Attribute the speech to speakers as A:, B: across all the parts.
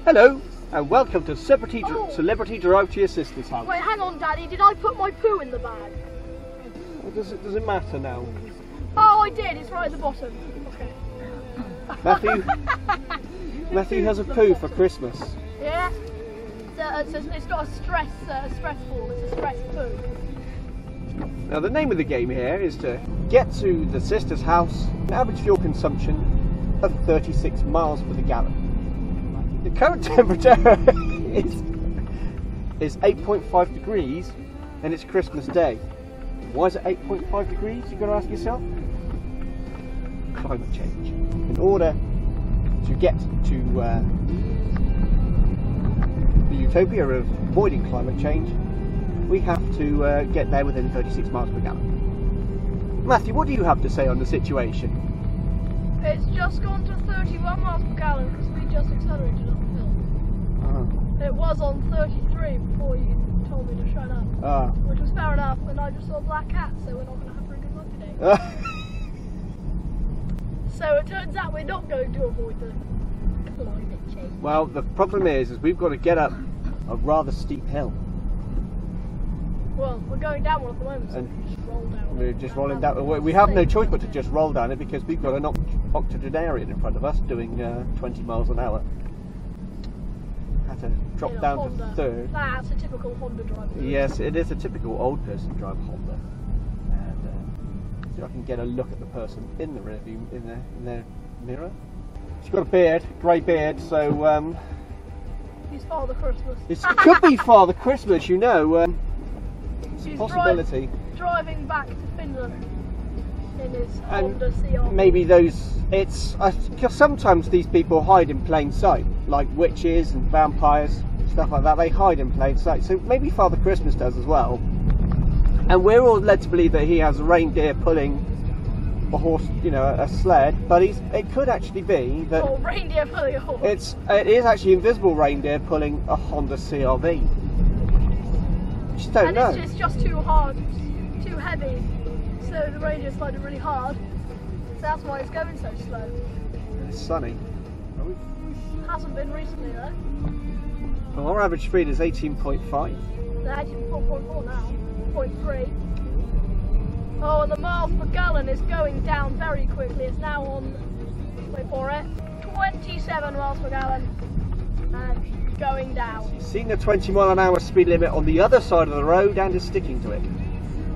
A: Hello, and welcome to Celebrity Drive to your sister's house.
B: Wait, hang on, Daddy. Did I put my poo in the bag?
A: Does it matter now?
B: Oh, I did. It's right at the bottom. Okay.
A: Matthew has a poo for Christmas.
B: Yeah. It's not a stress ball. It's a stress poo.
A: Now the name of the game here is to get to the sister's house, an average fuel consumption of 36 miles per gallon. The current temperature is 8.5 degrees and it's Christmas Day. Why is it 8.5 degrees, you've got to ask yourself? Climate change. In order to get to the utopia of avoiding climate change, we have to get there within 36 miles per gallon. Matthew, what do you have to say on the situation?
B: It's just gone to 31 miles per gallon because we just accelerated up the hill. It was on 33 before you told me to shut up. Which was fair enough, and I just saw a black cat, so we're not going to have a very good luck today. So it turns out we're not going to avoid the climate change.
A: Well, the problem is we've got to get up a rather steep hill.
B: Well, we're going down one at the moment, so we just roll down.
A: We're just rolling down. We have no choice but to just roll down it because we've got an octogenarian in front of us doing 20 miles an hour. Had to drop down to third.
B: That's a typical Honda driver.
A: Yes, it is a typical old person drive Honda. And see if I can get a look at the person in the rear view, in their mirror. She's got a beard, grey beard, so
B: he's Father Christmas.
A: It could be Father Christmas, you know.
B: He's
A: possibility.
B: Driving back to Finland in his Honda CR.
A: Maybe because sometimes these people hide in plain sight, like witches and vampires, stuff like that. They hide in plain sight. So maybe Father Christmas does as well. And we're all led to believe that he has a reindeer pulling a horse, you know, a sled. But it could actually be that
B: reindeer pulling a horse.
A: It is actually invisible reindeer pulling a Honda CR-V. Just don't know.
B: It's just too hard, too heavy, so the reindeer's sliding really hard. So that's why it's going so slow.
A: It's sunny.
B: Hasn't been recently though.
A: Well, our average speed is 18.5.
B: They're actually 4.4 now, 0.3. Oh, and the miles per gallon is going down very quickly. It's now on, wait for it, 27 miles per gallon. And going down.
A: You've seen the 20 mile an hour speed limit on the other side of the road and is sticking to it.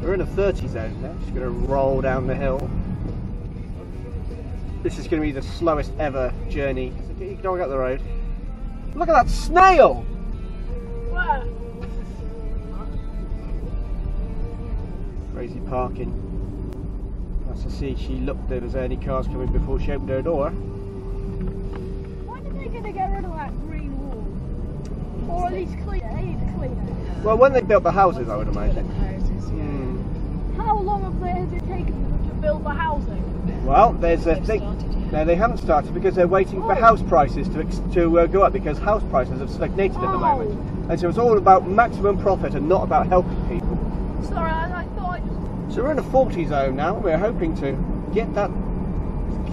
A: We're in a 30 zone now. Just going to roll down the hill. This is going to be the slowest ever journey. Keep going up the road. Look at that snail!
B: Where?
A: Crazy parking. Nice to see she looked if there's any cars coming before she opened her door.
B: When are they going to get rid of that green wall? Or at least clean it? They need to clean it.
A: Well, when they built the houses, I would imagine.
B: How long has it taken them to build the housing?
A: Well, there's a thing. No, they haven't started because they're waiting for house prices to go up because house prices have stagnated at the moment. And so it's all about maximum profit and not about helping people.
B: Sorry, I thought I just...
A: So we're in a 40 zone now. We're hoping to get that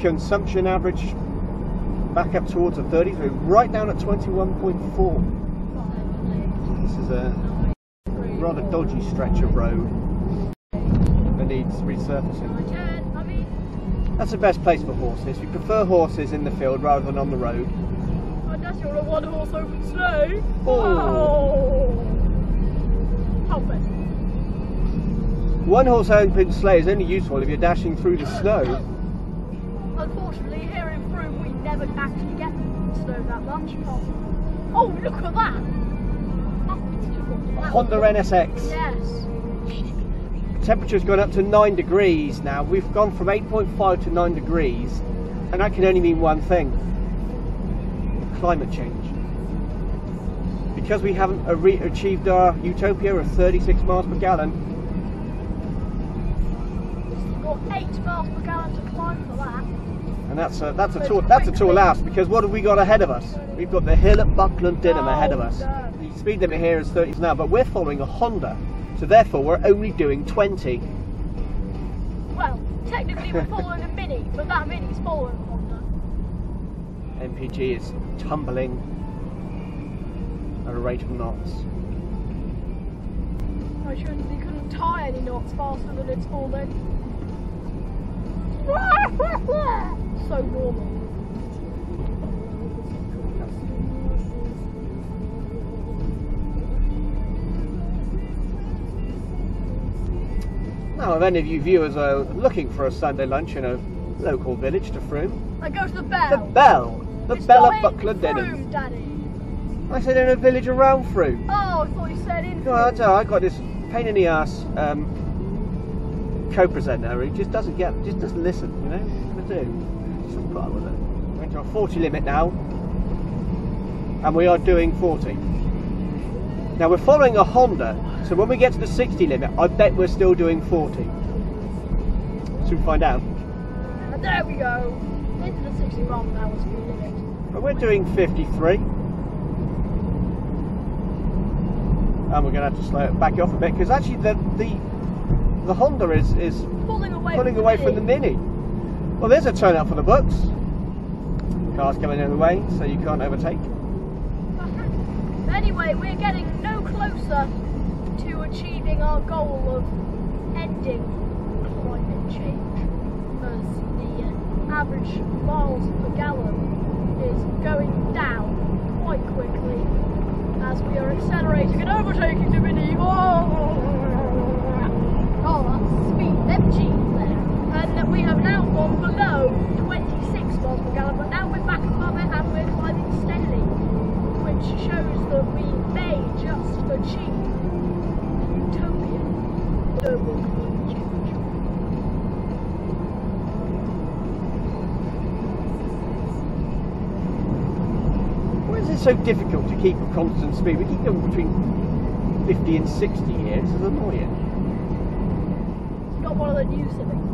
A: consumption average back up towards the 30s. We're right down at 21.4. This is a rather dodgy stretch of road that needs resurfacing. That's the best place for horses. We prefer horses in the field rather than on the road.
B: Unless you're a one-horse open sleigh.
A: Oh!
B: How fair.
A: One-horse open sleigh is only useful if you're dashing through the snow.
B: Unfortunately, here in Frome we never actually get snow that much. Oh, look at that!
A: Honda NSX.
B: Yes.
A: Temperature's gone up to 9 degrees now. We've gone from 8.5 to 9 degrees, and that can only mean one thing: climate change. Because we haven't achieved our utopia of 36 miles per gallon.
B: We've got 8 miles per gallon to climb for that.
A: And that's a tall ask, because what have we got ahead of us? We've got the hill at Buckland Dinham ahead of us.
B: No.
A: The speed limit here is 30 now, but we're following a Honda. So therefore we're only doing 20.
B: Well, technically we're following a Mini, but that Mini's following a Honda.
A: MPG is tumbling at a rate of knots.
B: I shouldn't, you couldn't tie any knots faster than it's falling. So normal.
A: Now, if any of you viewers are looking for a Sunday lunch in a local village to Frome,
B: I go to the Bell.
A: the Bell! The
B: It's
A: Bell
B: not
A: of
B: in
A: Buckler Denham.
B: Frome, Daddy.
A: I said in a village around Frome.
B: Oh, I thought you said in
A: No, I don't know, I got this pain in the ass co-presenter who just doesn't listen, you know? What are you gonna do? Just put up with it. We're into a 40 limit now, and we are doing 40. Now we're following a Honda, so when we get to the 60 limit, I bet we're still doing 40. Soon find out.
B: There we go. Into the 60 miles an hour speed limit.
A: But we're doing 53. And we're going to have to slow it back off a bit because actually the Honda is
B: Pulling away
A: from the Mini. Well, there's a turnout for the books. Cars coming in the way, so you can't overtake.
B: Anyway, we're getting no closer to achieving our goal of ending climate change, as the average miles per gallon is going down quite quickly as we are accelerating and overtaking the Mini. Oh, that's speed, MG there. And we have now gone below 26 miles per gallon, but now we're back above it and we're climbing steadily, which shows that we may just achieve the utopian global climate change.
A: Why is it so difficult to keep a constant speed? We keep going between 50 and 60 here. This is annoying.
B: It's got one of the new Civics.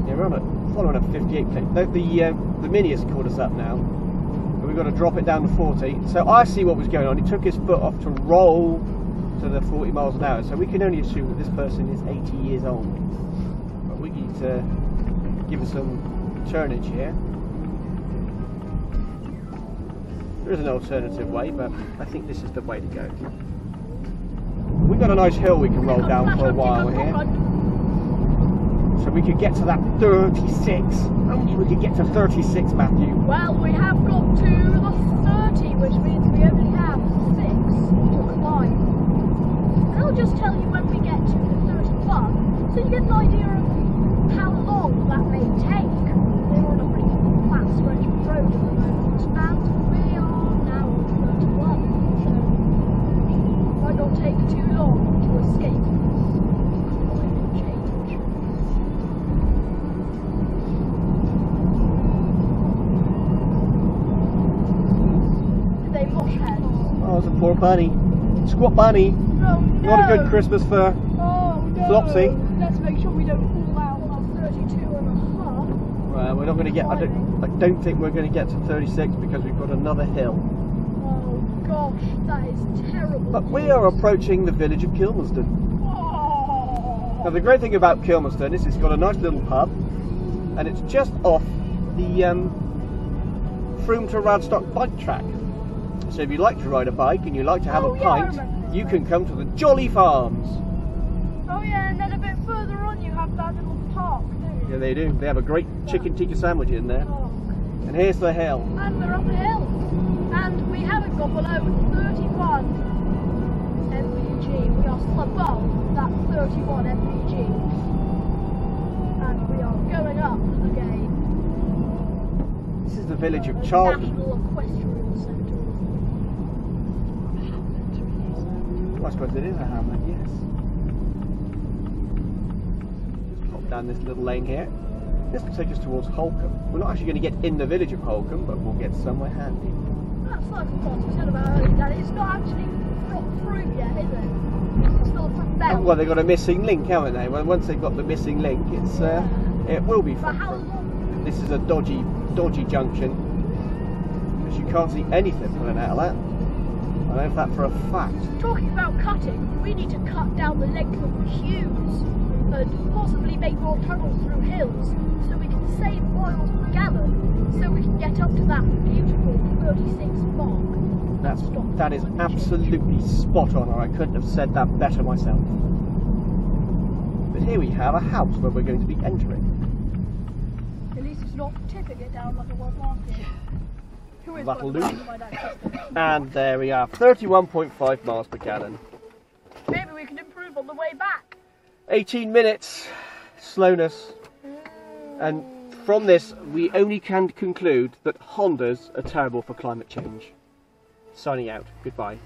A: Yeah, we're on a following a 58 clip. The Mini has caught us up now. But we've got to drop it down to 40. So I see what was going on. He took his foot off to roll to the 40 miles an hour. So we can only assume that this person is 80 years old. But we need to give us some turnage here. There is an alternative way, but I think this is the way to go. We've got a nice hill we can roll down for a while here. So we could get to that 36. Only we could get to 36, Matthew.
B: Well, we have got to the 30, which means we only have 6 to climb. And I'll just tell you when we get to the 31, so you get an idea of how long that may take. We're on a pretty flat stretch of road at the moment, and we are now on 31, so it might not take too long to escape climate change. They mosh head.
A: Oh, it's a poor bunny. Squat bunny.
B: Oh, no.
A: Not a good Christmas for
B: Oh, no.
A: Flopsy.
B: Let's make sure we don't fall out on 32.5.
A: Well, we're not going to get. I don't think we're going to get to 36 because we've got another hill.
B: Oh gosh, that is terrible.
A: But we are approaching the village of Kilmersdon.
B: Oh.
A: Now the great thing about Kilmersdon is it's got a nice little pub, and it's just off the Frome to Radstock bike track. So if you like to ride a bike and you like to have a pint, you can come to the Jolly Farms.
B: Oh yeah, and then a bit further on you have that little park, don't you?
A: Yeah, they do. They have a great chicken tikka sandwich in there.
B: Oh.
A: And here's the hill.
B: And we're up a hill. And we haven't got below 31 mpg. We are still above that 31 mpg. And we are going up again.
A: This is the village of Charlton.
B: National Equestrian Centre.
A: Well, I suppose it is a hamlet, yes. Just pop down this little lane here. This will take us towards Holcombe. We're not actually going to get in the village of Holcombe, but we'll get somewhere handy.
B: That's like what we said about earlier, that it's not actually through yet, is it? It's still from Bell.
A: Well, they've got a missing link, haven't they? Well, once they've got the missing link, it's it will be
B: For
A: from.
B: how long?
A: This is a dodgy junction because you can't see anything pulling out of that. I know that for a fact.
B: Talking about cutting, we need to cut down the length of queues and possibly make more tunnels through hills so we can save miles per gallon, so we can get up to that beautiful 36 mark
A: That is absolutely spot on, or I couldn't have said that better myself. But here we have a house where we're going to be entering.
B: At least it's not tipping it down like it was last year. Who is
A: That'll do.
B: my dad's sister?
A: And there we are, 31.5 miles per gallon.
B: Maybe we can improve on the way back.
A: 18 minutes slowness. And from this, we only can conclude that Hondas are terrible for climate change. Signing out. Goodbye.